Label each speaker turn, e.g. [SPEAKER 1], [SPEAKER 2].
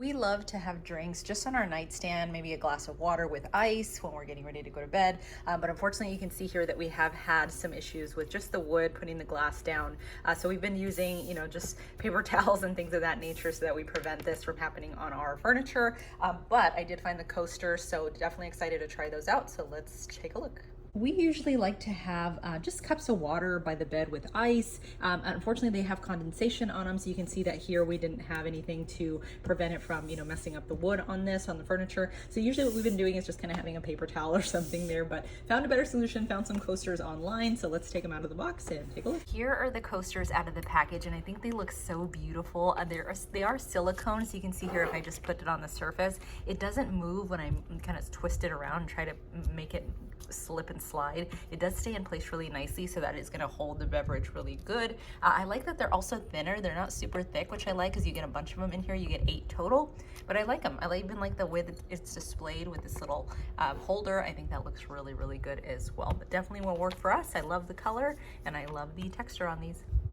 [SPEAKER 1] We love to have drinks just on our nightstand, maybe a glass of water with ice when we're getting ready to go to bed. But unfortunately, you can see here that we have had some issues with just the wood, putting the glass down. So we've been using, just paper towels and things of that nature so that we prevent this from happening on our furniture. But I did find the coasters, so definitely excited to try those out. So let's take a look. We usually like to have just cups of water by the bed with ice. Unfortunately, they have condensation on them, so you can see that here we didn't have anything to prevent it from, messing up the wood on the furniture. So usually what we've been doing is just kind of having a paper towel or something there, but found a better solution, found some coasters online, so let's take them out of the box and take a look. Here are the coasters out of the package, and I think they look so beautiful. They are silicone, so you can see here if I just put it on the surface, it doesn't move when I kind of twist it around and try to make it slip and slide. It does stay in place really nicely, so that is going to hold the beverage really good. I like that they're also thinner. They're not super thick, which I like because you get a bunch of them in here. You get 8 total, but I like them. I even like the way that it's displayed with this little holder. I think that looks really, really good as well, but definitely will work for us. I love the color and I love the texture on these.